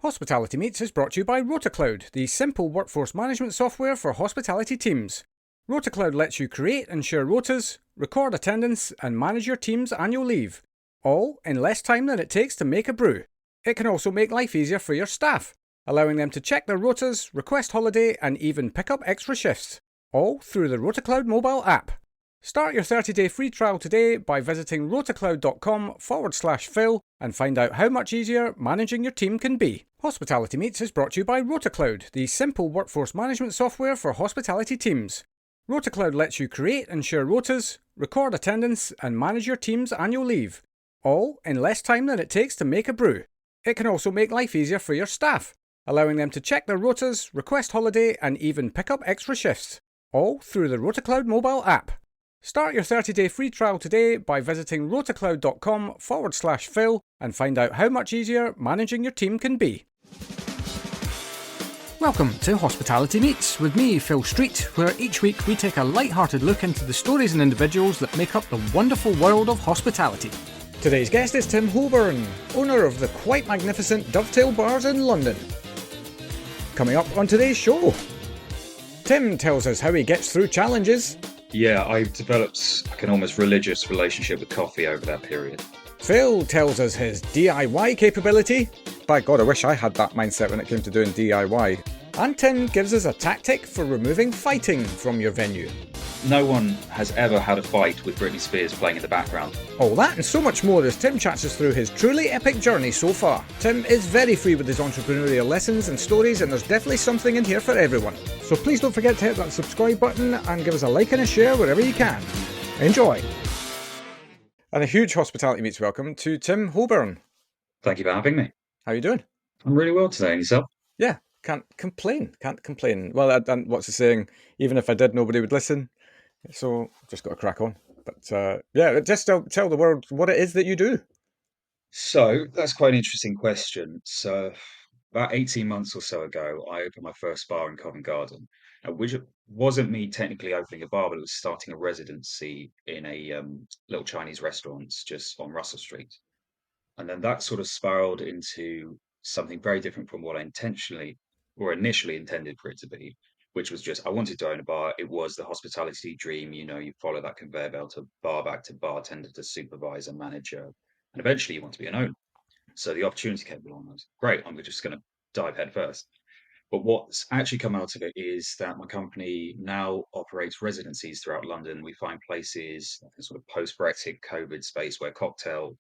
Hospitality Meets is brought to you by RotaCloud, the simple workforce management software for hospitality teams. RotaCloud lets you create and share rotas, record attendance, and manage your team's annual leave, all in less time than it takes to make a brew. It can also make life easier for your staff, allowing them to check their rotas, request holiday, and even pick up extra shifts, all through the RotaCloud mobile app. Start your 30-day free trial today by visiting rotacloud.com/Phil and find out how much easier managing your team can be. Hospitality Meets is brought to you by RotaCloud, the simple workforce management software for hospitality teams. RotaCloud lets you create and share rotas, record attendance, and manage your team's annual leave, all in less time than it takes to make a brew. It can also make life easier for your staff, allowing them to check their rotas, request holiday, and even pick up extra shifts, all through the RotaCloud mobile app. Start your 30-day free trial today by visiting rotacloud.com/Phil and find out how much easier managing your team can be. Welcome to Hospitality Meets with me, Phil Street, where each week we take a light-hearted look into the stories and individuals that make up the wonderful world of hospitality. Today's guest is Tim Hobern, owner of the quite magnificent Dovetail Bars in London. Coming up on today's show, Tim tells us how he gets through challenges. Yeah, I've developed like an almost religious relationship with coffee over that period. Phil tells us his DIY capability. By God, I wish I had that mindset when it came to doing DIY. And Tim gives us a tactic for removing fighting from your venue. No one has ever had a fight with Britney Spears playing in the background. All that and so much more as Tim chats us through his truly epic journey so far. Tim is very free with his entrepreneurial lessons and stories, and there's definitely something in here for everyone. So please don't forget to hit that subscribe button and give us a like and a share wherever you can. Enjoy! And a huge Hospitality Meets welcome to Tim Hobern. Thank you for having me. How are you doing? I'm really well today, and yourself? Yeah, can't complain. Well, and what's the saying? Even if I did, nobody would listen. So just got to crack on. But yeah, just tell the world what it is that you do. So that's quite an interesting question. So about 18 months or so ago, I opened my first bar in Covent Garden, which wasn't me technically opening a bar, but it was starting a residency in a little Chinese restaurant just on Russell Street. And then that sort of spiraled into something very different from what I intentionally or initially intended for it to be, which was just I wanted to own a bar. It was the hospitality dream. You know, you follow that conveyor belt of bar back to bartender to supervisor, manager, and eventually you want to be an owner. So the opportunity came along. I was great. I'm just going to dive head first. But what's actually come out of it is that my company now operates residencies throughout London. We find places, like a sort of post-Brexit COVID space where cocktail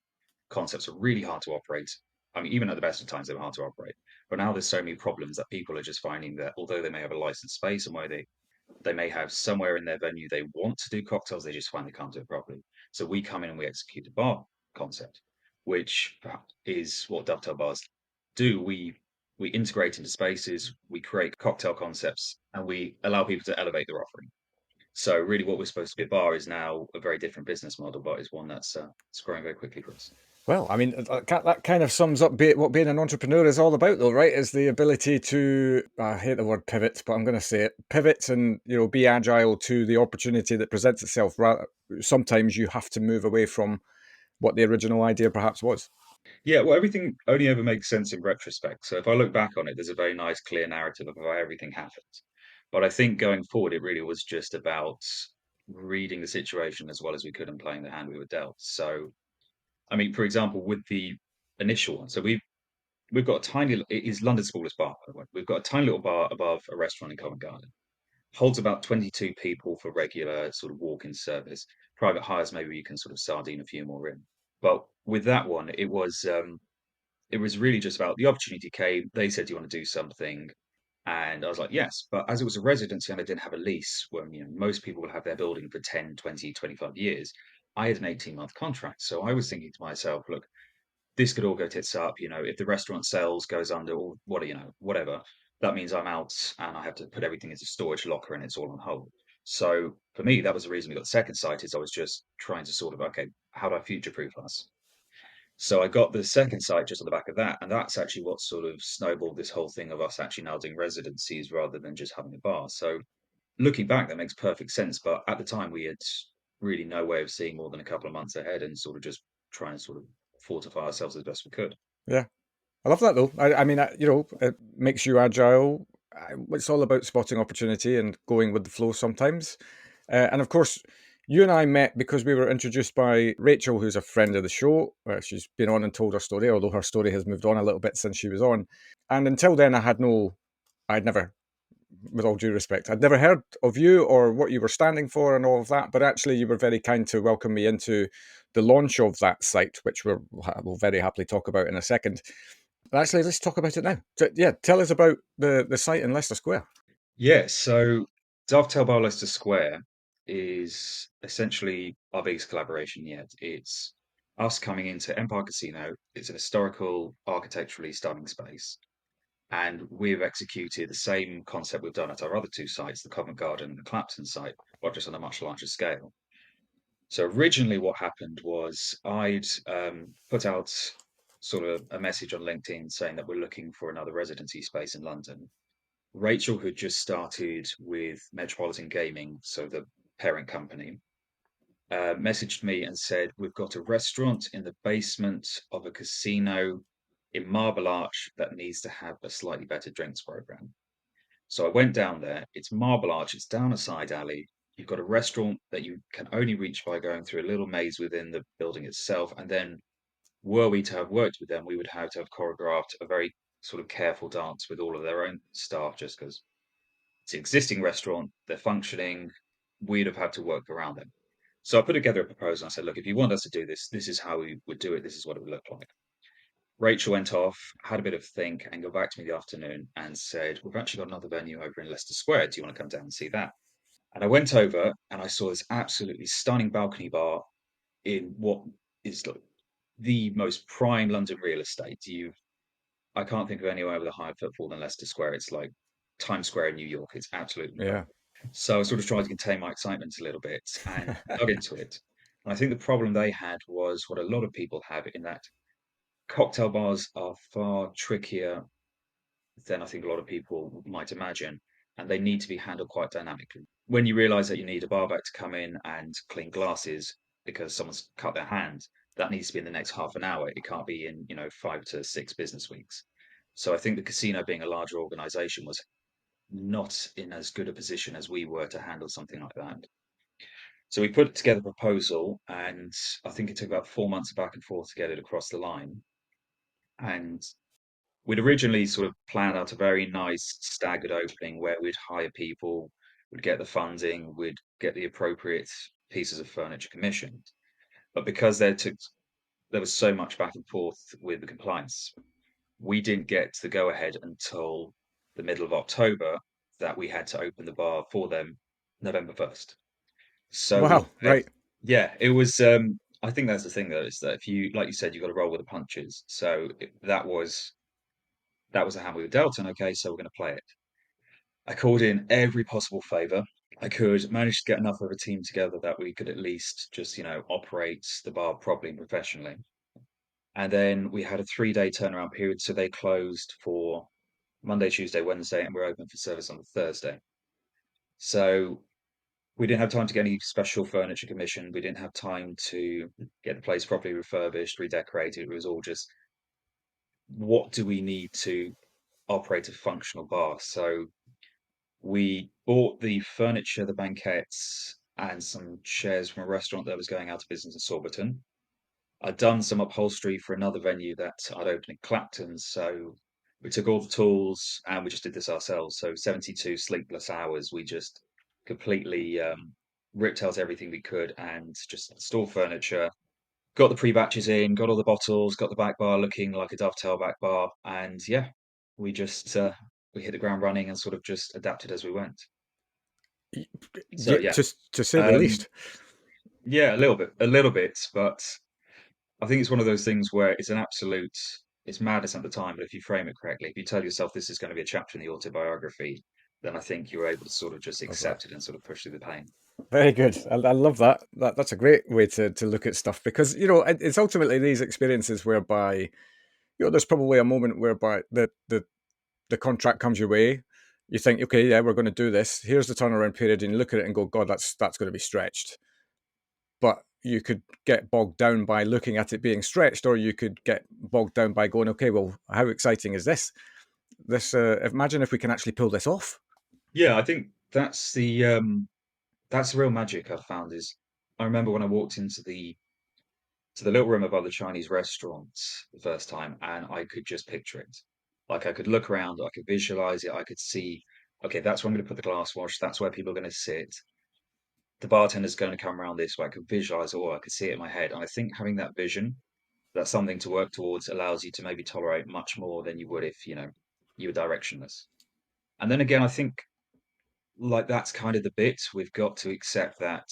concepts are really hard to operate. I mean, even at the best of times, they were hard to operate. But now there's so many problems that people are just finding that although they may have a licensed space and where they may have somewhere in their venue they want to do cocktails, they just find they can't do it properly. So we come in and we execute a bar concept, which is what Dovetail Bars do. We integrate into spaces, we create cocktail concepts, and we allow people to elevate their offering. So really, what we're supposed to be a bar is now a very different business model, but is one that's it's growing very quickly for us. Well, I mean, that kind of sums up what being an entrepreneur is all about, though, right? Is the ability to, I hate the word pivots, but I'm going to say it, pivots and, be agile to the opportunity that presents itself. Sometimes you have to move away from what the original idea perhaps was. Yeah, well, everything only ever makes sense in retrospect. So if I look back on it, there's a very nice, clear narrative of how everything happened. But I think going forward, it really was just about reading the situation as well as we could and playing the hand we were dealt. So, I mean, for example, with the initial one, so we've got a tiny, it is London's smallest bar, by the way. We've got a tiny little bar above a restaurant in Covent Garden. Holds about 22 people for regular sort of walk-in service. Private hires, maybe you can sort of sardine a few more in. But with that one, it was really just about the opportunity came. They said, "Do you want to do something?" And I was like, yes. But as it was a residency and I didn't have a lease, when most people will have their building for 10, 20, 25 years, I had an 18-month contract. So I was thinking to myself, look, this could all go tits up. If the restaurant sells, goes under, or whatever, that means I'm out and I have to put everything into storage locker and it's all on hold. So for me, that was the reason we got the second site is I was just trying to sort of, okay, how do I future-proof us? So I got the second site just on the back of that, and that's actually what sort of snowballed this whole thing of us actually now doing residencies rather than just having a bar. So looking back, that makes perfect sense. But at the time, we had really no way of seeing more than a couple of months ahead and sort of just trying to sort of fortify ourselves as best we could. Yeah. I love that though. I mean, it makes you agile. It's all about spotting opportunity and going with the flow sometimes. And of course, you and I met because we were introduced by Rachel, who's a friend of the show. She's been on and told her story, although her story has moved on a little bit since she was on. And until then, I'd never, with all due respect, I'd never heard of you or what you were standing for and all of that. But actually, you were very kind to welcome me into the launch of that site, which we'll very happily talk about in a second. Actually, let's talk about it now. Yeah, tell us about the site in Leicester Square. Yeah, so Dovetail Bar Leicester Square is essentially our biggest collaboration yet. It's us coming into Empire Casino. It's an historical, architecturally stunning space. And we've executed the same concept we've done at our other two sites, the Covent Garden and the Clapton site, but just on a much larger scale. So originally, what happened was I'd put out sort of a message on LinkedIn saying that we're looking for another residency space in London. Rachel had just started with Metropolitan Gaming, so the parent company, messaged me and said, "We've got a restaurant in the basement of a casino in Marble Arch that needs to have a slightly better drinks program." So I went down there. It's Marble Arch, it's down a side alley. You've got a restaurant that you can only reach by going through a little maze within the building itself. And then, were we to have worked with them, we would have to have choreographed a very sort of careful dance with all of their own staff just because it's an existing restaurant, they're functioning, we'd have had to work around them. So I put together a proposal. I said, look, if you want us to do this, this is how we would do it. This is what it would look like. Rachel went off, had a bit of think, and got back to me the afternoon and said, we've actually got another venue over in Leicester Square. Do you want to come down and see that? And I went over and I saw this absolutely stunning balcony bar in what is like the most prime London real estate. I can't think of anywhere with a higher footfall than Leicester Square. It's like Times Square in New York. It's absolutely Yeah. incredible. So I sort of tried to contain my excitement a little bit and dug into it. And I think the problem they had was what a lot of people have in that cocktail bars are far trickier than I think a lot of people might imagine, and they need to be handled quite dynamically. When you realize that you need a barback to come in and clean glasses because someone's cut their hand, that needs to be in the next half an hour. It can't be in, 5 to 6 business weeks. So I think the casino being a larger organization was not in as good a position as we were to handle something like that. So we put together a proposal, and I think it took about 4 months of back and forth to get it across the line. And we'd originally sort of planned out a very nice staggered opening where we'd hire people, we'd get the funding, we'd get the appropriate pieces of furniture commissioned. But because there was so much back and forth with the compliance, we didn't get the go ahead until the middle of October that we had to open the bar for them November 1st. So we Wow. Right. yeah, it was I think that's the thing though, is that if you like you said, you've got to roll with the punches. So that was the hand we were dealt, and okay, so we're going to play it. I called in every possible favor I could, managed to get enough of a team together that we could at least just, operate the bar properly and professionally. And then we had a 3-day turnaround period, so they closed for Monday, Tuesday, Wednesday, and we're open for service on the Thursday. So we didn't have time to get any special furniture commissioned. We didn't have time to get the place properly refurbished, redecorated. It was all just what do we need to operate a functional bar? So we bought the furniture, the banquettes, and some chairs from a restaurant that was going out of business in Sorbiton. I'd done some upholstery for another venue that I'd opened in Clapton, so we took all the tools and we just did this ourselves. So 72 sleepless hours, we just completely ripped out everything we could and just installed furniture, got the pre-batches in, got all the bottles, got the back bar looking like a dovetail back bar, and yeah, we just we hit the ground running and sort of just adapted as we went. So Yeah, yeah, to say the um, least. yeah, a little bit, but I think it's one of those things where it's madness at the time, but if you frame it correctly, if you tell yourself this is going to be a chapter in the autobiography, then I think you're able to sort of just Love that. accept it and sort of push through the pain. Very good. I love that. That's a great way to look at stuff because it's ultimately these experiences whereby there's probably a moment whereby the contract comes your way. You think, okay, yeah, we're going to do this. Here's the turnaround period, and you look at it and go, God, that's going to be stretched. But you could get bogged down by looking at it being stretched, or you could get bogged down by going, okay, well, how exciting is this? Imagine if we can actually pull this off. Yeah, I think that's the real magic I've found is I remember when I walked into the little room above the Chinese restaurants the first time, and I could just picture it. Like I could look around, I could visualize it, I could see, okay, that's where I'm going to put the glass wash, that's where people are going to sit. The bartender's going to come around this way. I could visualize it all, I could see it in my head. And I think having that vision, that's something to work towards, allows you to maybe tolerate much more than you would if, you were directionless. And then again, I think like that's kind of the bit we've got to accept that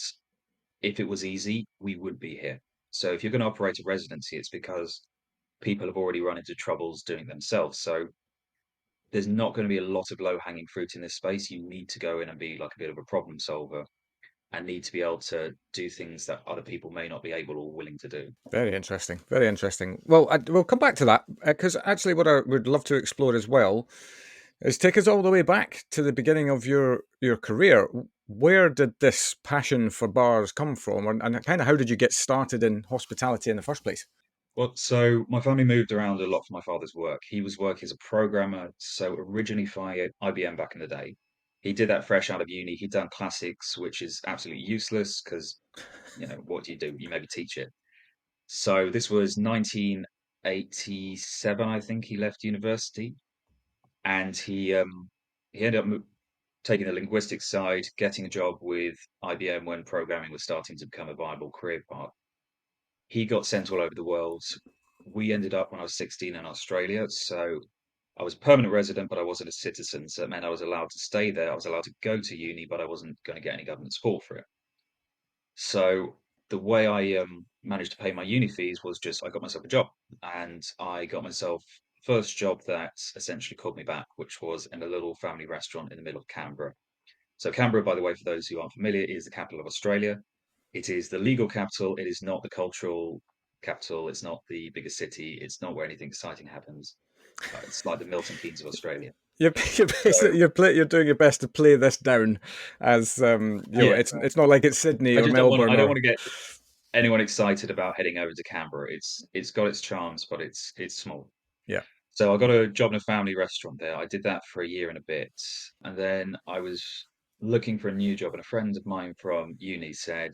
if it was easy, we would be here. So if you're going to operate a residency, it's because people have already run into troubles doing it themselves. So there's not going to be a lot of low hanging fruit in this space. You need to go in and be like a bit of a problem solver and need to be able to do things that other people may not be able or willing to do. Very interesting. Very interesting. Well, we'll come back to that because actually, what I would love to explore as well is take us all the way back to the beginning of your career. Where did this passion for bars come from, and kind of how did you get started in hospitality in the first place? Well, so my family moved around a lot for my father's work. He was working as a programmer, so originally for IBM back in the day. He did that fresh out of uni. He'd done classics, which is absolutely useless because, what do? You maybe teach it. So this was 1987, I think he left university, and he ended up taking the linguistics side, getting a job with IBM when programming was starting to become a viable career path. He got sent all over the world. We ended up when I was 16 in Australia, so I was a permanent resident, but I wasn't a citizen, so it meant I was allowed to stay there. I was allowed to go to uni, but I wasn't going to get any government support for it. So the way I managed to pay my uni fees was just I got myself a job, and I got myself first job that essentially called me back, which was in a little family restaurant in the middle of Canberra. So Canberra, by the way, for those who aren't familiar, is the capital of Australia. It is the legal capital. It is not the cultural capital. It's not the biggest city. It's not where anything exciting happens. It's like the Milton Keynes of Australia. You're So basically you're doing your best to play this down as yeah, it's not like it's Sydney I or just don't want I Melbourne don't or want to get anyone excited about heading over to Canberra. It's got its charms, but it's small. yeah. So I got a job in a family restaurant there. I did that for a year and a bit, and then I was looking for a new job, and a friend of mine from uni said,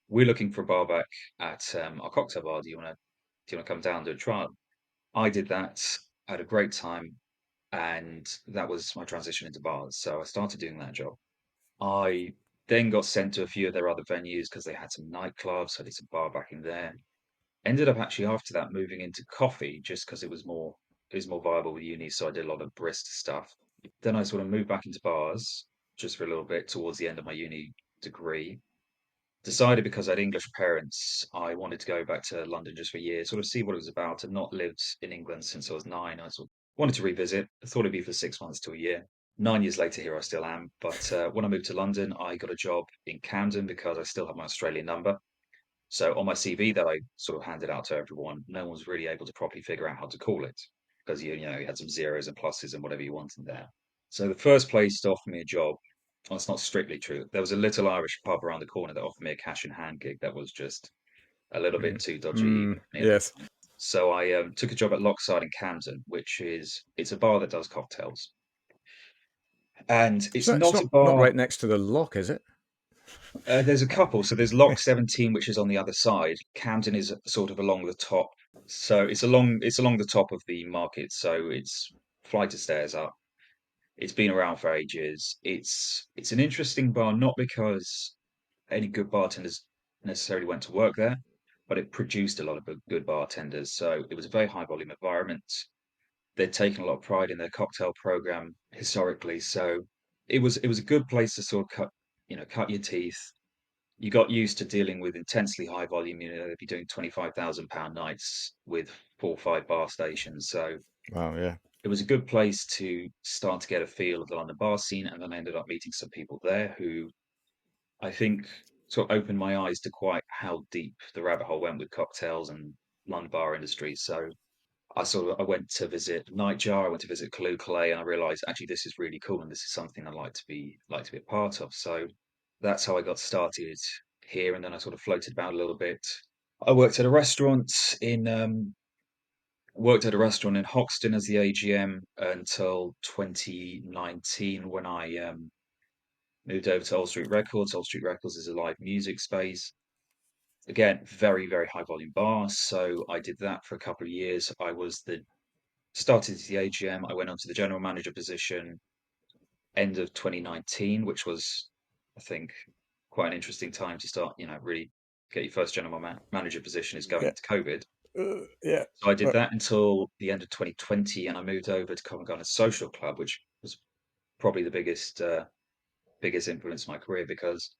"We're looking for a bar back at our cocktail bar. Do you want to come down and do a trial?" I did that. I had a great time, and that was my transition into bars. So I started doing that job. I then got sent to a few of their other venues because they had some nightclubs. So I did some bar back in there. Ended up actually after that moving into coffee just because it was more viable with uni. So I did a lot of barista stuff. Then I sort of moved back into bars just for a little bit towards the end of my uni degree. Decided because I had English parents, I wanted to go back to London just for a year, sort of see what it was about. I'd not lived in England since I was 9. I sort of wanted to revisit. I thought it'd be for 6 months to a year. 9 years later, here I still am. But when I moved to London, I got a job in Camden because I still have my Australian number. So on my CV that I sort of handed out to everyone, no one was really able to properly figure out how to call it because you had some zeros and pluses and whatever you wanted there. So the first place to offer me a job, well, it's not strictly true. There was a little Irish pub around the corner that offered me a cash in hand gig that was just a little bit too dodgy for me at the Yes. time. So I took a job at Lockside in Camden, it's a bar that does cocktails, and it's It's not a not bar. right next to the lock, is it? There's a couple. So there's Lock 17, which is on the other side. Camden is sort of along the top. So it's along the top of the market. So it's flight of stairs up. It's been around for ages. It's an interesting bar, not because any good bartenders necessarily went to work there, but it produced a lot of good bartenders. So it was a very high volume environment. They'd taken a lot of pride in their cocktail program historically. So it was a good place to sort of cut your teeth. You got used to dealing with intensely high volume. They'd be doing £25,000 nights with 4 or 5 bar stations. So Wow. Yeah. it was a good place to start to get a feel of the London bar scene. And then I ended up meeting some people there who I think sort of opened my eyes to quite how deep the rabbit hole went with cocktails and London bar industry. So I went to visit Nightjar, I went to visit Kalu Calais, and I realized actually this is really cool and this is something I'd like to be a part of. So that's how I got started here, and then I sort of floated about a little bit. I worked at a restaurant in Hoxton as the AGM until 2019 when I moved over to Old Street Records. Old Street Records is a live music space. Again, very, very high volume bar. So I did that for a couple of years. Started as the AGM. I went on to the general manager position end of 2019, which was, I think, quite an interesting time to start, really get your first manager position is going Yeah. into COVID. Yeah. So I did that until the end of 2020, and I moved over to Covent Garden Social Club, which was probably the biggest influence in my career because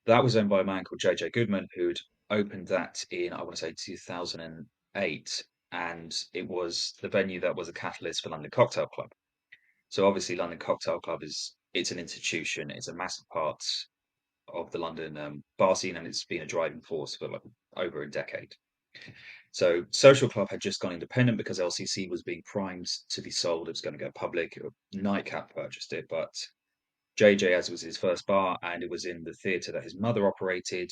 that was owned by a man called JJ Goodman, who'd opened that in, I want to say, 2008, and it was the venue that was a catalyst for London Cocktail Club. So obviously, London Cocktail Club it's an institution, it's a massive part of the London bar scene, and it's been a driving force for like over a decade. So Social Club had just gone independent because LCC was being primed to be sold. It was going to go public. Nightcap purchased it, but JJ, as it was his first bar and it was in the theatre that his mother operated,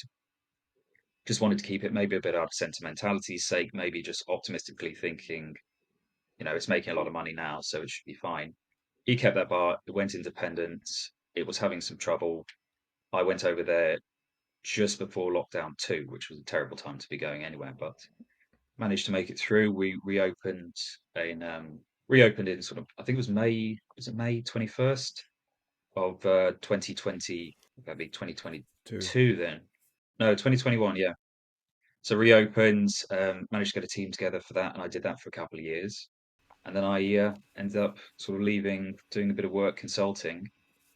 just wanted to keep it maybe a bit out of sentimentality's sake, maybe just optimistically thinking, it's making a lot of money now, so it should be fine. He kept that bar, it went independent, it was having some trouble. I went over there just before lockdown two, which was a terrible time to be going anywhere, but managed to make it through. We in reopened in sort of, I think it was it May 21st of 2020, that'd be Two. 2022 then. No, 2021, yeah. So reopened, managed to get a team together for that, and I did that for a couple of years. And then I ended up sort of leaving, doing a bit of work consulting,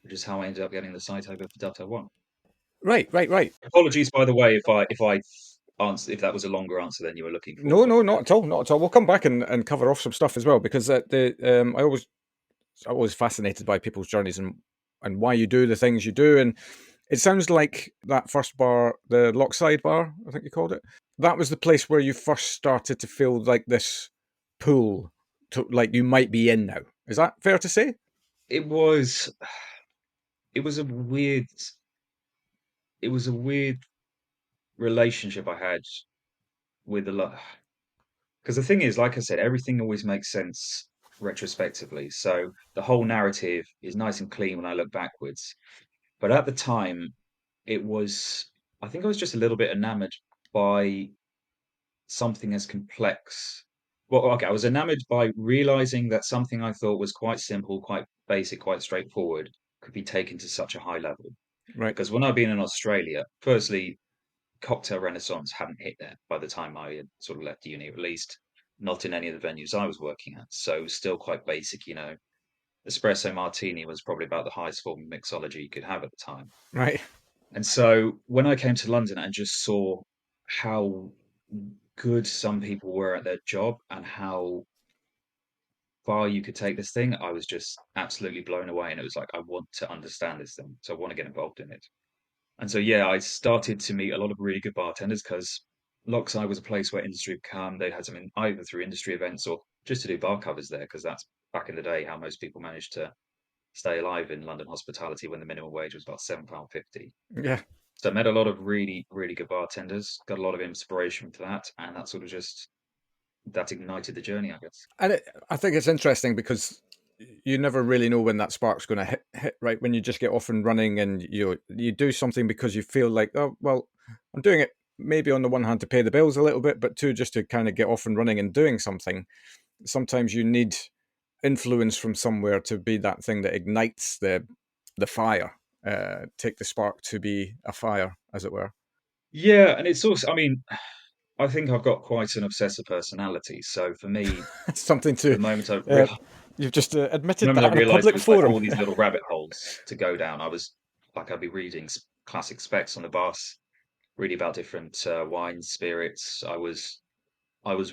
which is how I ended up getting the site over for Dovetail One. Right, right, right. Apologies, by the way, if that was a longer answer than you were looking for, No, but no, not at all, not at all. We'll come back and cover off some stuff as well because I always fascinated by people's journeys and why you do the things you do. And it sounds like that first bar, the Lockside Bar, I think you called it, that was the place where you first started to feel like this pull to like you might be in now. Is that fair to say? it was it was a weird it was a weird relationship I had with a lot because the thing is, like I said, everything always makes sense retrospectively. So the whole narrative is nice and clean when I look backwards. But at the time, it was I think I was just a little bit enamored by something as complex. Well, okay, I was enamored by realizing that something I thought was quite simple, quite basic, quite straightforward could be taken to such a high level. Right, Because when I've been in Australia, firstly, cocktail renaissance hadn't hit there by the time I had sort of left uni, or at least not in any of the venues I was working at. So still quite basic, espresso martini was probably about the highest form of mixology you could have at the time. right, And so when I came to London and just saw how good some people were at their job and how far you could take this thing, I was just absolutely blown away. And it was like, I want to understand this thing. So I want to get involved in it. And so, yeah, I started to meet a lot of really good bartenders because Lockside was a place where industry would come. They had something either through industry events or just to do bar covers there because that's back in the day how most people managed to stay alive in London hospitality when the minimum wage was about £7.50. yeah. So I met a lot of really, really good bartenders, got a lot of inspiration for that, and that sort of just that ignited the journey, I guess. And I think it's interesting because you never really know when that spark's going to hit right when you just get off and running and you do something because you feel like, oh well, I'm doing it maybe on the one hand to pay the bills a little bit, but two, just to kind of get off and running and doing something. Sometimes you need influence from somewhere to be that thing that ignites the fire, take the spark to be a fire, as it were. Yeah, and it's also, I mean, I think I've got quite an obsessive personality. So for me, Something to the moment I uh, real you've just the admitted moment I that in a realized there public was like forum. all these little rabbit holes to go down, I was like, I'd be reading classic specs on the bus, reading about different wines, spirits. I was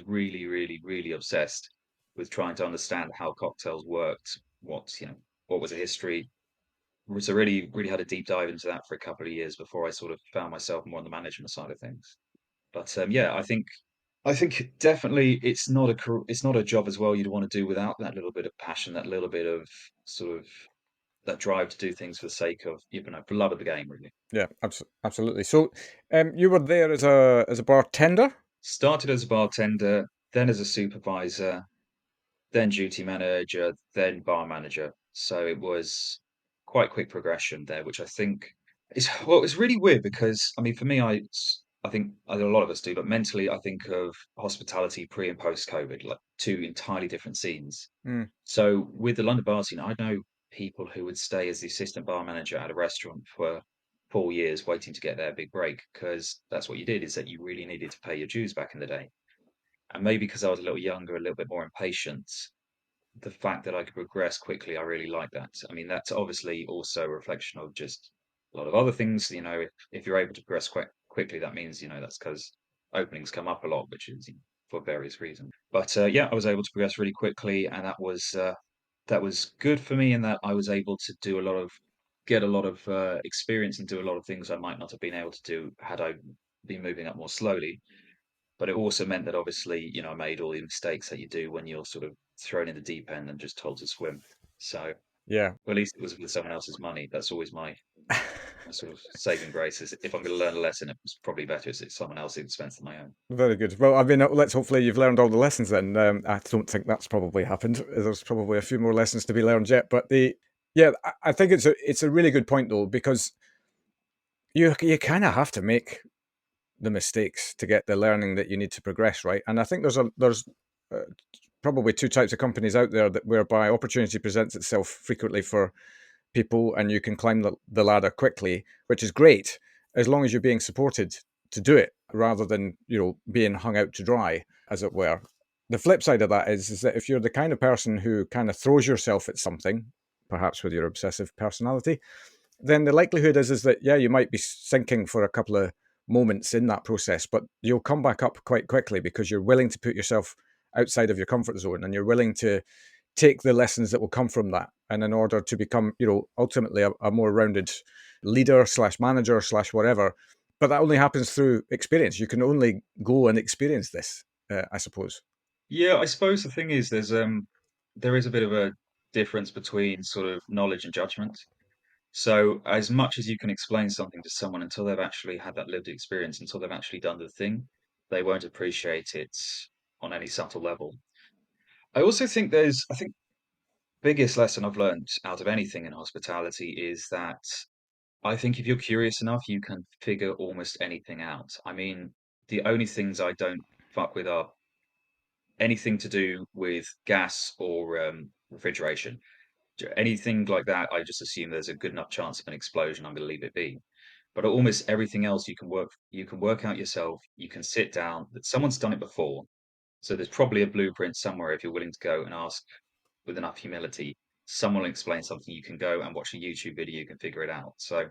really, really, really obsessed with trying to understand how cocktails worked, what was a history. So really, really had a deep dive into that for a couple of years before I sort of found myself more on the management side of things. But yeah, I think definitely it's not a job as well you'd want to do without that little bit of passion, that little bit of sort of that drive to do things for the sake of, for love of the game, really. Yeah, absolutely. So, you were there as a bartender? Started as a bartender, then as a supervisor, then duty manager, then bar manager. So it was quite quick progression there, which I think is well, it's really weird because I mean, for me, I think a lot of us do, but mentally, I think of hospitality pre and post COVID, like two entirely different scenes. Mm, So with the London bar scene, I know people who would stay as the assistant bar manager at a restaurant for 4 years waiting to get their big break because that's what you did, is that you really needed to pay your dues back in the day. And maybe because I was a little younger, a little bit more impatient, the fact that I could progress quickly, I really like that. I mean, that's obviously also a reflection of just a lot of other things. If you're able to progress quite quickly, that means, that's because openings come up a lot, which is for various reasons. But yeah, I was able to progress really quickly, and that was good for me in that I was able to get a lot of experience and do a lot of things I might not have been able to do had I been moving up more slowly. But it also meant that obviously, I made all the mistakes that you do when you're sort of thrown in the deep end and just told to swim. So, yeah. well, at least it was with someone else's money. That's always my sort of saving grace is if I'm going to learn a lesson, it's probably better if it's someone else's expense than my own. Very good. Well, I mean, let's hopefully you've learned all the lessons then. I don't think that's probably happened. There's probably a few more lessons to be learned yet. But yeah, I think it's a really good point though, because you kind of have to make the mistakes to get the learning that you need to progress, right? And I think there's uh, probably two types of companies out there that whereby opportunity presents itself frequently for people, and you can climb the ladder quickly, which is great as long as you're being supported to do it, rather than being hung out to dry, as it were. The flip side of that is that if you're the kind of person who kind of throws yourself at something, perhaps with your obsessive personality, then the likelihood is that, yeah, you might be sinking for a couple of moments in that process, but you'll come back up quite quickly because you're willing to put yourself outside of your comfort zone, and you're willing to take the lessons that will come from that. And in order to become, ultimately a more rounded leader slash manager slash whatever. But that only happens through experience. You can only go and experience this, I suppose. Yeah, I suppose the thing is there is a bit of a difference between sort of knowledge and judgment. So as much as you can explain something to someone until they've actually had that lived experience, until they've actually done the thing, they won't appreciate it on any subtle level. I think biggest lesson I've learned out of anything in hospitality is that I think if you're curious enough, you can figure almost anything out. I mean, the only things I don't fuck with are anything to do with gas or refrigeration. Anything like that, I just assume there's a good enough chance of an explosion. I'm going to leave it be. But almost everything else you can work out yourself. You can sit down. That someone's done it before, so there's probably a blueprint somewhere if you're willing to go and ask with enough humility. Someone will explain something. You can go and watch a YouTube video. You can figure it out. So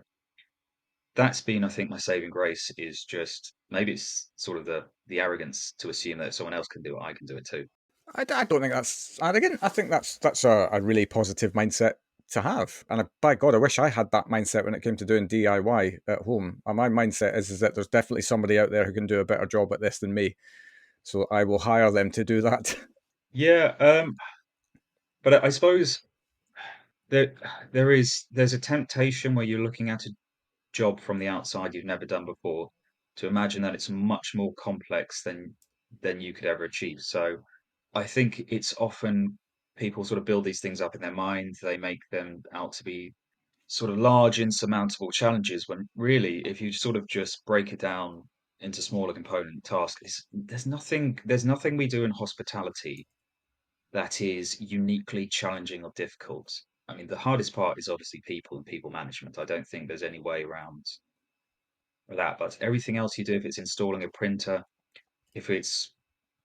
that's been, I think, my saving grace is just maybe it's sort of the arrogance to assume that if someone else can do it, I can do it too. I don't think that's arrogant. I think that's a really positive mindset to have. And by God, I wish I had that mindset when it came to doing DIY at home. And my mindset is that there's definitely somebody out there who can do a better job at this than me. So I will hire them to do that. Yeah, but I suppose there there's a temptation where you're looking at a job from the outside you've never done before to imagine that it's much more complex than you could ever achieve. So I think it's often people sort of build these things up in their mind. They make them out to be sort of large, insurmountable challenges when really, if you sort of just break it down into smaller component tasks, there's nothing we do in hospitality that is uniquely challenging or difficult. I mean, the hardest part is obviously people and people management. I don't think there's any way around that. But everything else you do, if it's installing a printer, if it's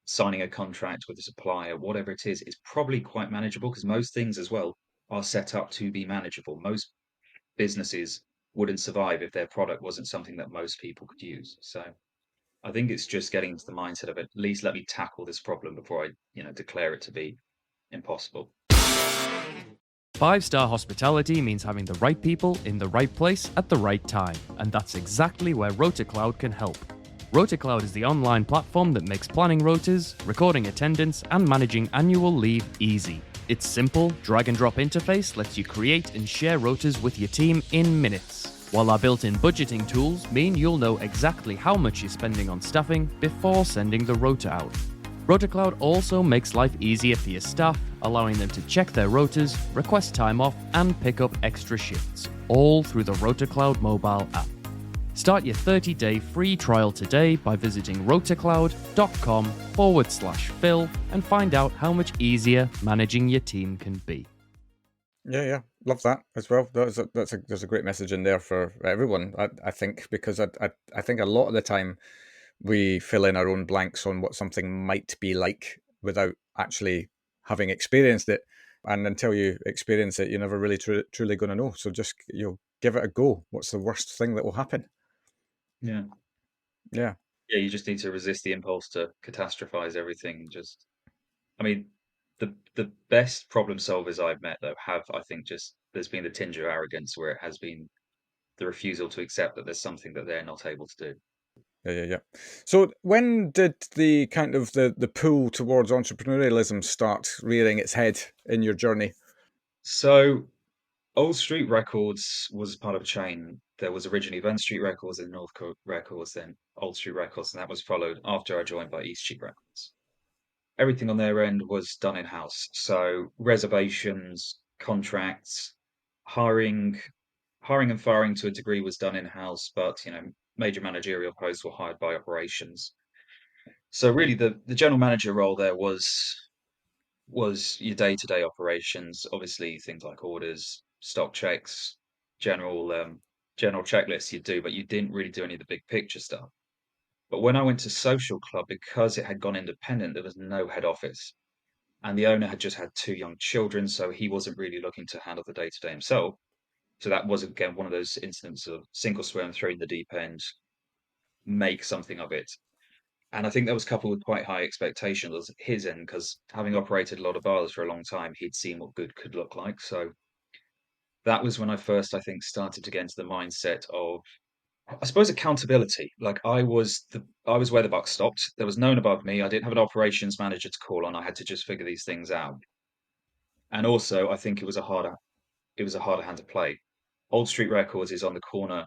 signing a contract with a supplier, whatever it is probably quite manageable because most things as well are set up to be manageable. Most businesses wouldn't survive if their product wasn't something that most people could use. So I think it's just getting into the mindset of at least let me tackle this problem before I, declare it to be impossible. Five-star hospitality means having the right people in the right place at the right time, and that's exactly where RotaCloud can help. RotaCloud is the online platform that makes planning rotas, recording attendance, and managing annual leave easy. Its simple drag and drop interface lets you create and share rotas with your team in minutes, while our built-in budgeting tools mean you'll know exactly how much you're spending on staffing before sending the rota out. RotaCloud also makes life easier for your staff, allowing them to check their rotas, request time off, and pick up extra shifts, all through the RotaCloud mobile app. Start your 30-day free trial today by visiting rotacloud.com/Phil and find out how much easier managing your team can be. Yeah, love that as well. There's a great message in there for everyone, I think, because I think a lot of the time we fill in our own blanks on what something might be like without actually having experienced it. And until you experience it, you're never really truly going to know. So just give it a go. What's the worst thing that will happen? Yeah. Yeah. Yeah, you just need to resist the impulse to catastrophize everything. I mean, the best problem solvers I've met though have, I think, just there's been the tinge of arrogance where it has been the refusal to accept that there's something that they're not able to do. Yeah. So when did the kind of the pull towards entrepreneurialism start rearing its head in your journey? So Old Street Records was part of a chain. There was originally Vent Street Records, then Northcote Records, then Old Street Records, and that was followed after I joined by East Street Records. Everything on their end was done in-house. So reservations, contracts, hiring, hiring and firing to a degree was done in-house, but major managerial posts were hired by operations. So really the general manager role there was your day-to-day operations, obviously things like orders, stock checks, general checklists you do, but you didn't really do any of the big picture stuff. But when I went to Social Club, because it had gone independent, there was no head office. And the owner had just had two young children, so he wasn't really looking to handle the day-to-day himself. So that was again one of those incidents of sink or swim, throw in the deep end, make something of it. And I think that was coupled with quite high expectations at his end, because having operated a lot of bars for a long time, he'd seen what good could look like. So that was when I first, I think, started to get into the mindset of, I suppose, accountability. Like I was where the buck stopped. There was no one above me. I didn't have an operations manager to call on. I had to just figure these things out. And also, I think it was a harder hand to play. Old Street Records is on the corner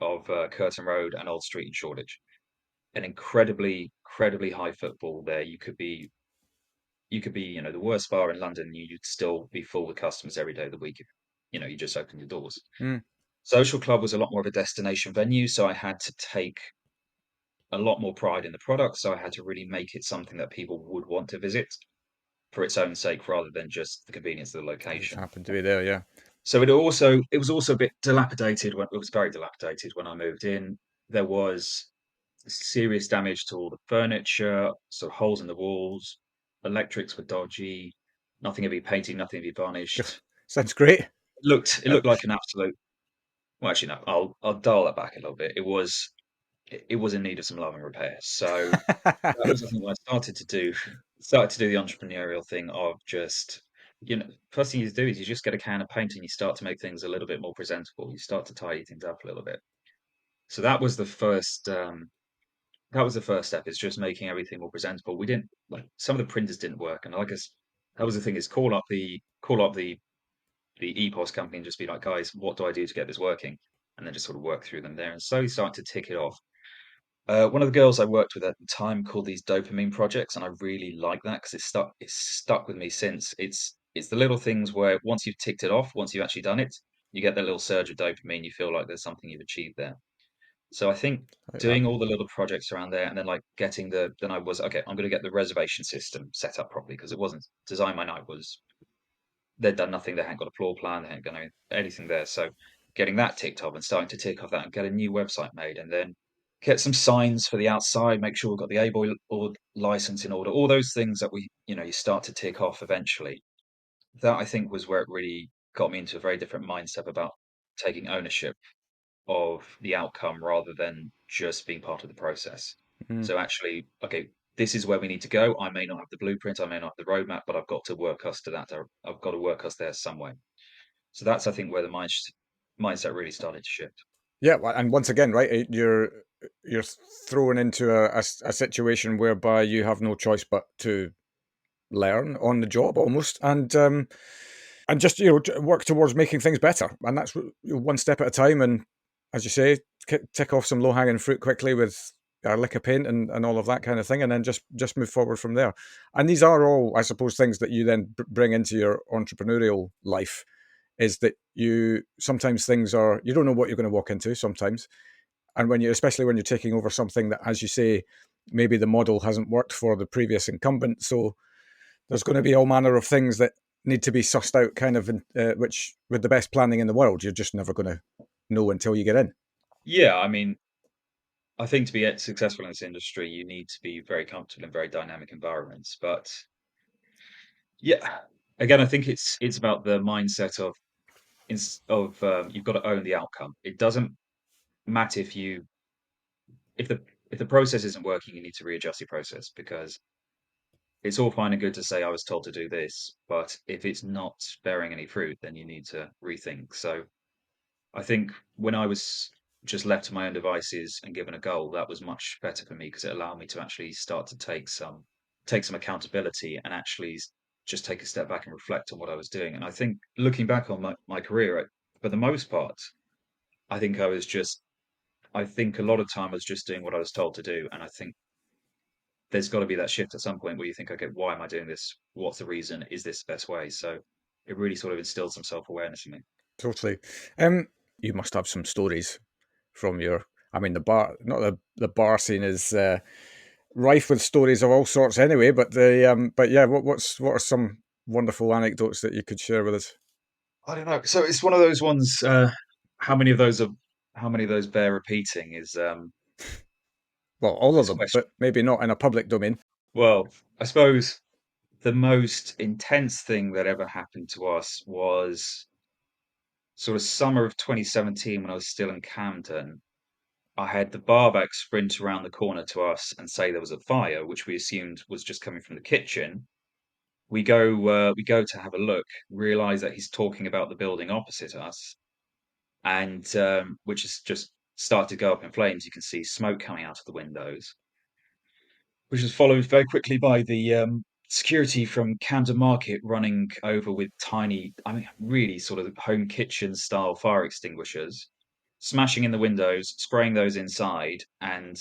of Curtin Road and Old Street in Shoreditch. An incredibly high football there. You could be the worst bar in London, and you'd still be full with customers every day of the week. You just open your doors. Mm. Social Club was a lot more of a destination venue, so I had to take a lot more pride in the product. So I had to really make it something that people would want to visit for its own sake, rather than just the convenience of the I just location. happened to be there, yeah. So it was also a bit dilapidated when it was very dilapidated when I moved in. There was serious damage to all the furniture, sort of holes in the walls. Electrics were dodgy. Nothing had been painted, nothing had been varnished. Sounds great. It looked like an absolute. Well, actually, no. I'll dial that back a little bit. It was in need of some love and repair. So that was, I think, what I started to do the entrepreneurial thing of just, first thing you do is you just get a can of paint and you start to make things a little bit more presentable. You start to tidy things up a little bit. So that was the first step, is just making everything more presentable. We didn't like some of the printers didn't work, and I guess that was the thing, is call up the EPOS company and just be like, guys, what do I do to get this working? And then just sort of work through them there and slowly start to tick it off. One of the girls I worked with at the time called these dopamine projects, and I really like that because it's stuck with me since. It's the little things where once you've ticked it off, once you've actually done it, you get that little surge of dopamine. You feel like there's something you've achieved there. So I think Like that. doing all the little projects around there, and then like then I was okay. I'm going to get the reservation system set up properly, because it wasn't design my night was they'd done nothing. They hadn't got a floor plan. They hadn't got anything there. So getting that ticked off and starting to tick off that and get a new website made, and then get some signs for the outside. Make sure we've got the A-boy or license in order. All those things that you start to tick off eventually. That, I think, was where it really got me into a very different mindset about taking ownership of the outcome rather than just being part of the process. Mm. So actually, okay, this is where we need to go. I may not have the blueprint, I may not have the roadmap, but I've got to work us to that. I've got to work us there some way. So that's, I think, where the mindset really started to shift. Yeah, and once again, right, you're thrown into a situation whereby you have no choice but to learn on the job almost, and just work towards making things better. And that's one step at a time. And as you say, tick off some low hanging fruit quickly with a lick of paint and all of that kind of thing, and then just move forward from there. And these are all, I suppose, things that you then bring into your entrepreneurial life. Is that sometimes things are, you don't know what you're going to walk into sometimes, and especially when you're taking over something that, as you say, maybe the model hasn't worked for the previous incumbent, so there's going to be all manner of things that need to be sussed out, kind of, which with the best planning in the world, you're just never going to know until you get in. Yeah, I mean, I think to be successful in this industry, you need to be very comfortable in very dynamic environments. But yeah, again, I think it's about the mindset of you've got to own the outcome. It doesn't matter if the process isn't working, you need to readjust your process, because it's all fine and good to say I was told to do this, but if it's not bearing any fruit, then you need to rethink. So I think when I was just left to my own devices and given a goal, that was much better for me, because it allowed me to actually start to take some accountability and actually just take a step back and reflect on what I was doing. And I think looking back on my career, for the most part, I think I think a lot of time I was just doing what I was told to do. And I think there's got to be that shift at some point where you think, okay, why am I doing this? What's the reason? Is this the best way? So it really sort of instilled some self-awareness in me. Totally. You must have some stories from I mean, the bar, not the bar scene is rife with stories of all sorts anyway, but yeah, what are some wonderful anecdotes that you could share with us? I don't know. So it's one of those ones. How many of those are? How many of those bear repeating Well, all of is a them, question. but maybe not in a public domain. Well, I suppose the most intense thing that ever happened to us was sort of summer of 2017, when I was still in Camden. I had the barback sprint around the corner to us and say there was a fire, which we assumed was just coming from the kitchen. We go to have a look, realize that he's talking about the building opposite us, and which has just started to go up in flames. You can see smoke coming out of the windows, which was followed very quickly by the security from Camden Market running over with tiny, I mean, really sort of home kitchen style fire extinguishers, smashing in the windows, spraying those inside, and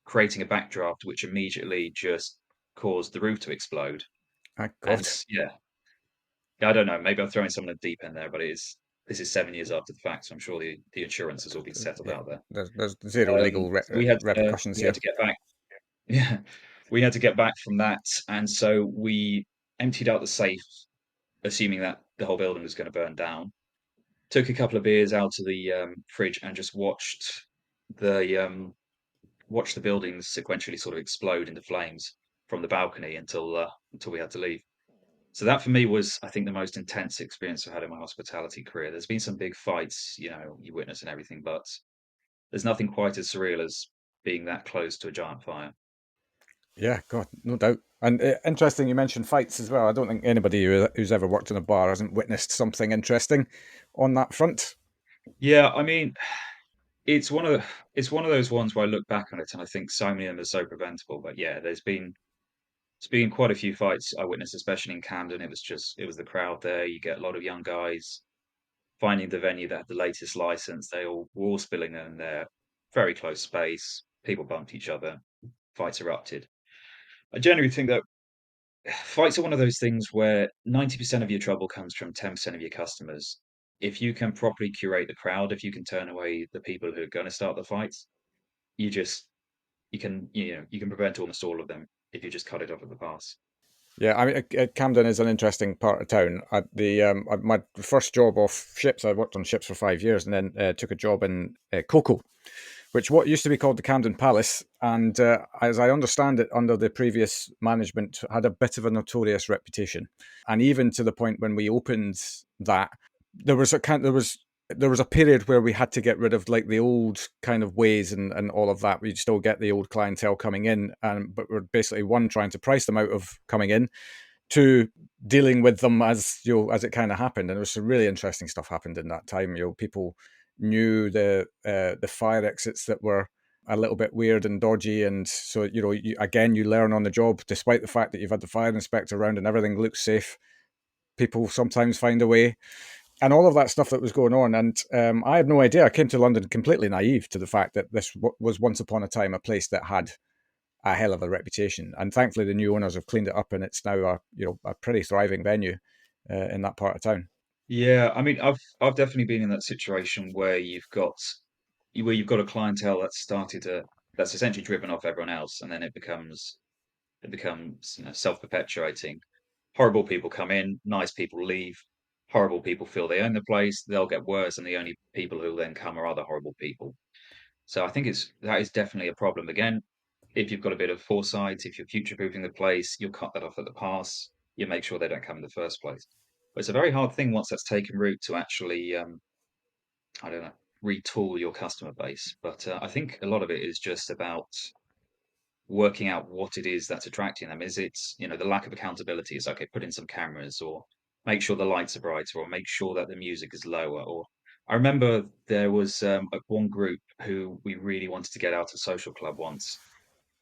creating a backdraft, which immediately just caused the roof to explode. Ah, And God. yeah, I don't know. Maybe I'm throwing some of the deep end there, but this is 7 years after the fact, so I'm sure the insurance has all been settled Yeah, out there. there's zero legal So repercussions we had here. to get back. Yeah, we had to get back from that, and so we emptied out the safe, assuming that the whole building was going to burn down. Took a couple of beers out of the fridge and just the watched the buildings sequentially sort of explode into flames from the balcony until we had to leave. So that for me was, I think, the most intense experience I've had in my hospitality career. There's been some big fights, you witness and everything, but there's nothing quite as surreal as being that close to a giant fire. Yeah, God, no doubt. And interesting, you mentioned fights as well. I don't think anybody who's ever worked in a bar hasn't witnessed something interesting on that front. Yeah, I mean, it's one of those ones where I look back on it and I think so many of them are so preventable. But yeah, there's been quite a few fights I witnessed, especially in Camden. It was the crowd there. You get a lot of young guys finding the venue that had the latest license. They all were all spilling in there, very close space. People bumped each other. Fights erupted. I generally think that fights are one of those things where 90% of your trouble comes from 10% of your customers. If you can properly curate the crowd, if you can turn away the people who are going to start the fights, you just you can prevent almost all of them if you just cut it off at the pass. Yeah, I mean, Camden is an interesting part of town. My first job off ships, I worked on ships for 5 years, and then took a job in Cocoa, which what used to be called the Camden Palace, and as I understand it, under the previous management, had a bit of a notorious reputation, and even to the point when we opened that, there was a period where we had to get rid of like the old kind of ways and all of that. We'd still get the old clientele coming in, but we're basically one trying to price them out of coming in, two dealing with them as it kind of happened. And there was some really interesting stuff happened in that time. People knew the fire exits that were a little bit weird and dodgy, and so you learn on the job. Despite the fact that you've had the fire inspector around and everything looks safe, people sometimes find a way, and all of that stuff that was going on. And I had no idea. I came to London completely naive to the fact that this was once upon a time a place that had a hell of a reputation. And thankfully, the new owners have cleaned it up, and it's now a pretty thriving venue in that part of town. Yeah, I mean, I've definitely been in that situation where you've got a clientele that's essentially driven off everyone else, and then it becomes self-perpetuating. Horrible people come in, nice people leave. Horrible people feel they own the place, they'll get worse, and the only people who then come are other horrible people. So I think that is definitely a problem. Again, if you've got a bit of foresight, if you're future-proofing the place, you'll cut that off at the pass. You make sure they don't come in the first place. But it's a very hard thing once that's taken root to actually, I don't know, retool your customer base. But I think a lot of it is just about working out what it is that's attracting them. Is it, the lack of accountability? Is okay, put in some cameras, or make sure the lights are brighter, or make sure that the music is lower. Or I remember there was one group who we really wanted to get out of social club once.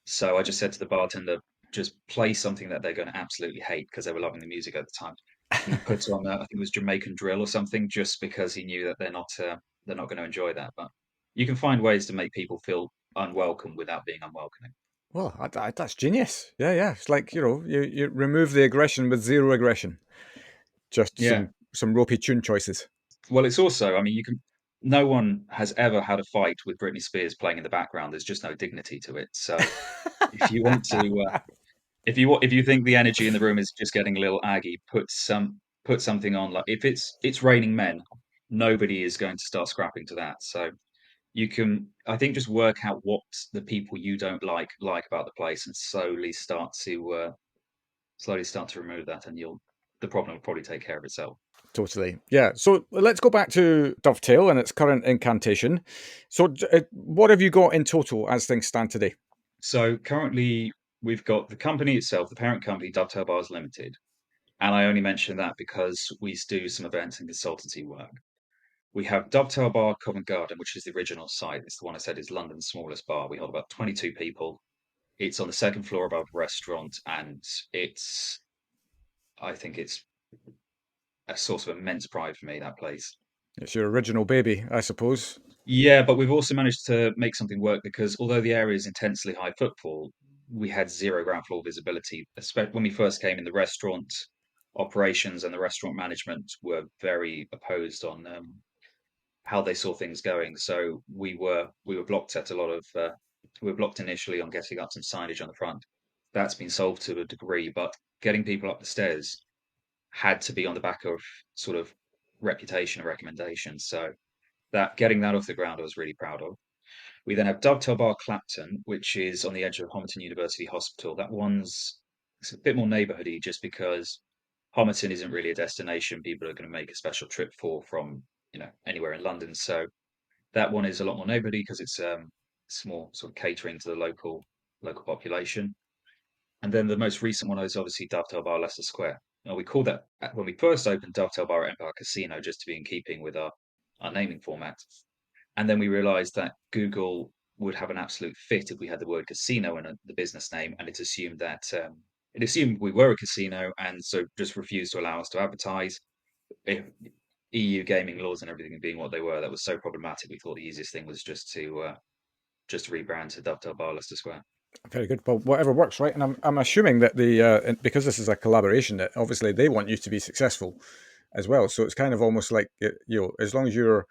So I just said to the bartender, just play something that they're going to absolutely hate because they were loving the music at the time. And he put on, I think it was Jamaican drill or something, just because he knew that they're not going to enjoy that. But you can find ways to make people feel unwelcome without being unwelcoming. Well, that's genius. Yeah, yeah. It's like you remove the aggression with zero aggression. Just Yeah. some ropey tune choices. Well, it's also, I mean, no one has ever had a fight with Britney Spears playing in the background. There's just no dignity to it. So if you want to, if you think the energy in the room is just getting a little aggy, put something on. Like if it's raining men, nobody is going to start scrapping to that. So you can, I think, just work out what the people you don't like about the place, and slowly start to remove that, and the problem will probably take care of itself. Totally. Yeah. So let's go back to Dovetail and its current incantation. So, what have you got in total as things stand today? So currently, we've got the company itself, the parent company, Dovetail Bars Limited, and I only mention that because we do some events and consultancy work. We have Dovetail Bar Covent Garden, which is the original site. It's the one I said is London's smallest bar. We hold about 22 people. It's on the second floor above a restaurant, and I think it's a source of immense pride for me, that place. It's your original baby, I suppose. Yeah, but we've also managed to make something work because although the area is intensely high footfall, we had zero ground floor visibility. Especially when we first came in, the restaurant operations and the restaurant management were very opposed on how they saw things going. So we were blocked at a lot of we were blocked initially on getting up some signage on the front. That's been solved to a degree, but getting people up the stairs had to be on the back of sort of reputation and recommendations. So that getting that off the ground, I was really proud of. We then have Dovetail Bar Clapton, which is on the edge of Homerton University Hospital. That one's it's a bit more neighbourhoody, just because Homerton isn't really a destination people are going to make a special trip for from anywhere in London. So that one is a lot more neighbourhoody because it's more sort of catering to the local population. And then the most recent one is obviously Dovetail Bar Leicester Square. Now, we called that when we first opened Dovetail Bar at Empire Casino, just to be in keeping with our naming format. And then we realized that Google would have an absolute fit if we had the word casino in the business name, and it assumed we were a casino, and so just refused to allow us to advertise. If EU gaming laws and everything being what they were, that was so problematic. We thought the easiest thing was just to rebrand to Dovetail Bar Leicester Square. Very good. Well, whatever works, right? And I'm assuming that because this is a collaboration, that obviously they want you to be successful as well. So it's kind of almost like as long as you're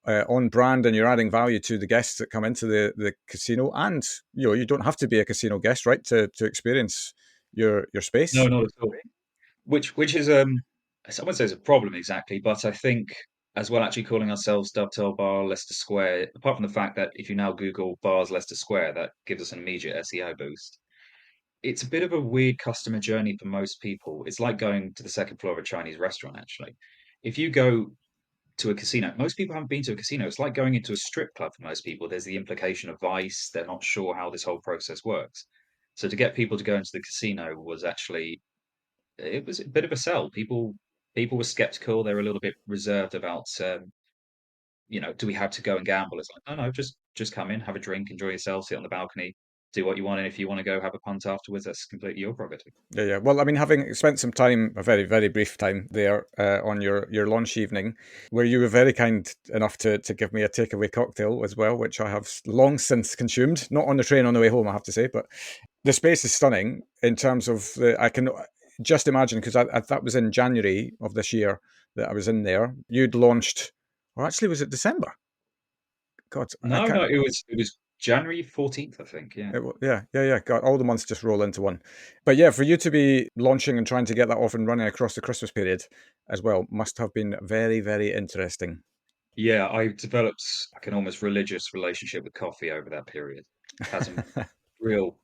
on brand and you're adding value to the guests that come into the casino, and you don't have to be a casino guest, right, to experience your No, space. not at all. Which is someone says a problem exactly, but I think as well actually calling ourselves Dovetail Bar Leicester Square, apart from the fact that if you now Google bars Leicester Square, that gives us an immediate SEO boost. It's a bit of a weird customer journey for most people. It's like going to the second floor of a Chinese restaurant, actually. If you go to a casino, most people haven't been to a casino. It's like going into a strip club for most people. There's the implication of vice. They're not sure how this whole process works. So to get people to go into the casino was actually it was a bit of a sell. People were skeptical. They were a little bit reserved about do we have to go and gamble? It's like, no, no, just come in, have a drink, enjoy yourself, sit on the balcony, do what you want, and if you want to go have a punt afterwards, that's completely your prerogative. Yeah, yeah. Well, I mean, having spent some time, a very, very brief time there on your launch evening, where you were very kind enough to give me a takeaway cocktail as well, which I have long since consumed. Not on the train on the way home, I have to say, but the space is stunning in terms of I can just imagine, because that was in January of this year that I was in there. You'd launched, or actually, was it December? God, I No, can't. no, it was January 14th, I think. Yeah. Yeah, yeah, yeah. God, all the months just roll into one. But yeah, for you to be launching and trying to get that off and running across the Christmas period as well must have been very, very interesting. Yeah, I developed like an almost religious relationship with coffee over that period. Had some real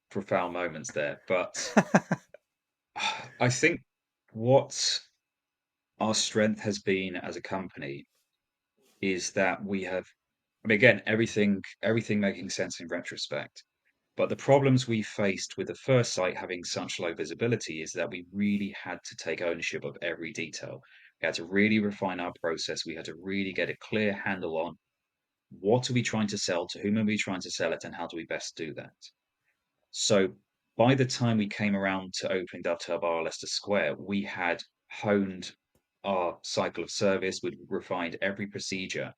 profound moments there. But I think what our strength has been as a company is that we have, I mean, again, everything making sense in retrospect. But the problems we faced with the first site having such low visibility is that we really had to take ownership of every detail. We had to really refine our process. We had to really get a clear handle on what are we trying to sell, to whom are we trying to sell it, and how do we best do that. So by the time we came around to opening Dovetail Bar Leicester Square, we had honed our cycle of service, we'd refined every procedure.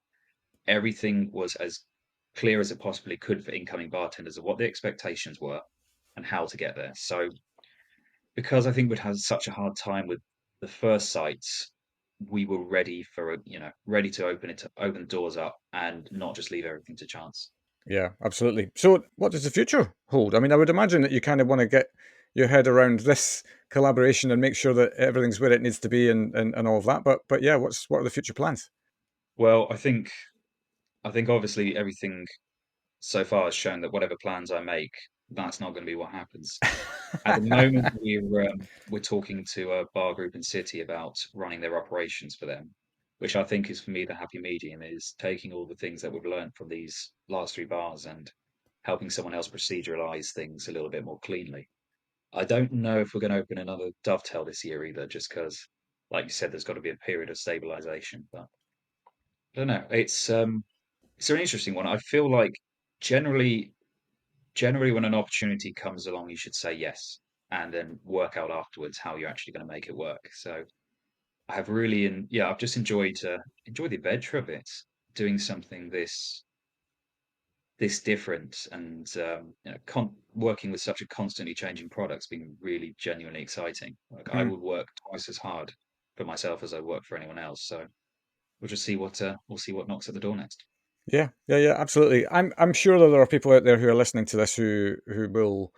Everything was as clear as it possibly could for incoming bartenders of what the expectations were and how to get there. So because I think we'd had such a hard time with the first sites, we were ready for ready to open the doors up and not just leave everything to chance. Yeah, absolutely. So, what does the future hold? I mean, I would imagine that you kind of want to get your head around this collaboration and make sure that everything's where it needs to be and all of that. But yeah, what are the future plans? Well, I think obviously everything so far has shown that whatever plans I make, that's not going to be what happens. At the moment, we're talking to a bar group in City about running their operations for them, which I think is for me the happy medium is taking all the things that we've learned from these last three bars and helping someone else proceduralize things a little bit more cleanly. I don't know if we're going to open another Dovetail this year either, just because, like you said, there's got to be a period of stabilization. But I don't know. It's an interesting one. I feel like generally generally when an opportunity comes along, you should say yes and then work out afterwards how you're actually going to make it work. So I have really, and yeah, I've just enjoyed the adventure of it, doing something this different, and working with such a constantly changing product's been really genuinely exciting. Like I Hmm. would work twice as hard for myself as I work for anyone else. So we'll just see what knocks at the door next. Yeah, yeah, yeah, absolutely. I'm sure that there are people out there who are listening to this who will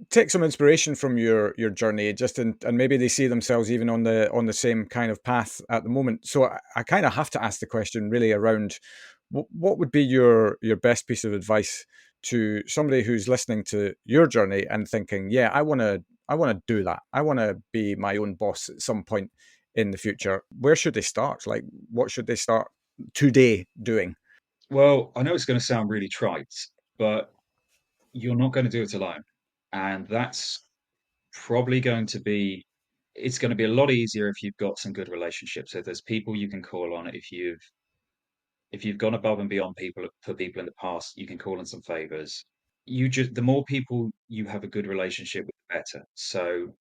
take some inspiration from your journey, just and maybe they see themselves even on the same kind of path at the moment. So I kind of have to ask the question really around what would be your best piece of advice to somebody who's listening to your journey and thinking, yeah, I want to do that. I want to be my own boss at some point in the future. Where should they start? Like, what should they start today doing? Well, I know it's going to sound really trite, but you're not going to do it alone. And that's probably going to be it's going to be a lot easier if you've got some good relationships. If there's people you can call on, if you've gone above and beyond people for people in the past, you can call in some favors. The more people you have a good relationship with, the better. So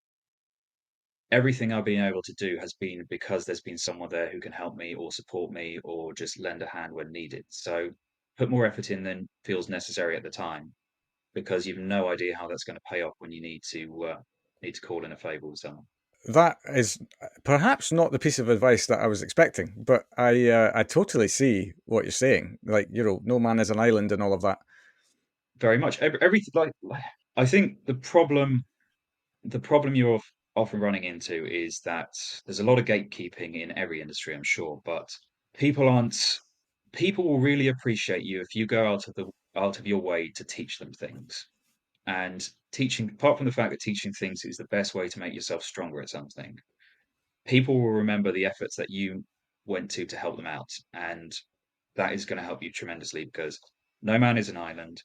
everything I've been able to do has been because there's been someone there who can help me or support me or just lend a hand when needed. So put more effort in than feels necessary at the time because you've no idea how that's going to pay off when you need to call in a favor with someone. That is perhaps not the piece of advice that I was expecting, but I totally see what you're saying. Like, no man is an island and all of that. Very much. Everything I think the problem you're often running into is that there's a lot of gatekeeping in every industry, I'm sure, but people aren't people will really appreciate you if you go out of your way to teach them things. And teaching, apart from the fact that teaching things is the best way to make yourself stronger at something, people will remember the efforts that you went to help them out. And that is going to help you tremendously because no man is an island.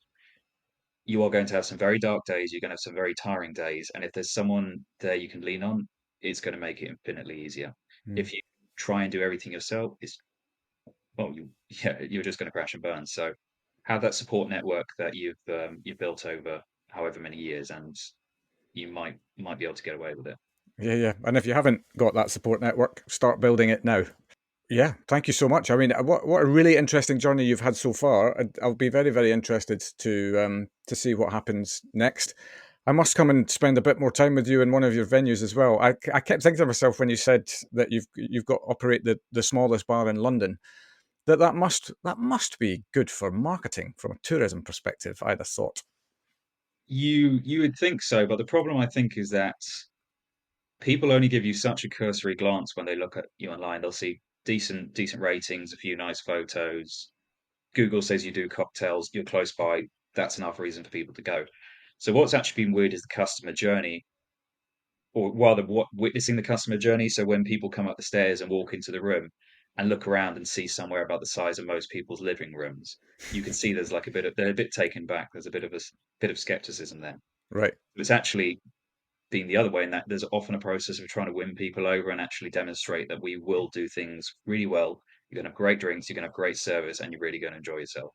You are going to have some very dark days. You're going to have some very tiring days. And if there's someone there you can lean on, it's going to make it infinitely easier. Hmm. If you try and do everything yourself, well, you're just going to crash and burn. So have that support network that you've built over however many years, and you might be able to get away with it. Yeah, yeah. And if you haven't got that support network, start building it now. Yeah, thank you so much. I mean, what a really interesting journey you've had so far. I'll be very, very interested to see what happens next. I must come and spend a bit more time with you in one of your venues as well. I kept thinking to myself when you said that you've got operate the smallest bar in London, that must be good for marketing from a tourism perspective, I'd have thought. You would think so, but the problem I think is that people only give you such a cursory glance when they look at you online. They'll see decent ratings, a few nice photos. Google says you do cocktails, you're close by. That's enough reason for people to go. So what's actually been weird is the customer journey, or rather, witnessing the customer journey. So when people come up the stairs and walk into the room and look around and see somewhere about the size of most people's living rooms, you can see there's like they're a bit taken back. There's a bit of skepticism there. Right. But it's actually been the other way in that there's often a process of trying to win people over and actually demonstrate that we will do things really well. You're going to have great drinks, you're going to have great service, and you're really going to enjoy yourself.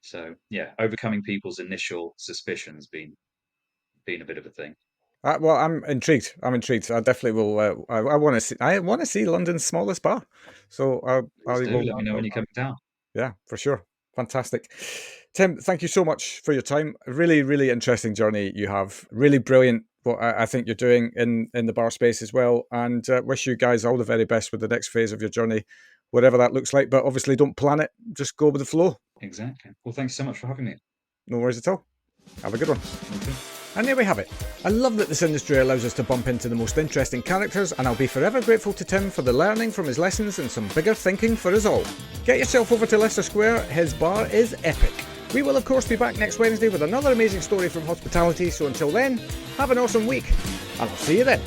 So yeah, overcoming people's initial suspicions been a bit of a thing. Well, I'm intrigued. I'm intrigued. I definitely will. I want to see. I want to see London's smallest bar. So I Please do will. let me know when you come down. Yeah, for sure. Fantastic. Tim, thank you so much for your time. A really, really interesting journey you have. Really brilliant what I think you're doing in the bar space as well. And wish you guys all the very best with the next phase of your journey, whatever that looks like. But obviously, don't plan it. Just go with the flow. Exactly. Well, thanks so much for having me. No worries at all. Have a good one. Okay. And there we have it. I love that this industry allows us to bump into the most interesting characters, and I'll be forever grateful to Tim for the learning from his lessons and some bigger thinking for us all. Get yourself over to Leicester Square, his bar is epic. We will of course be back next Wednesday with another amazing story from hospitality, so until then, have an awesome week, and I'll see you then.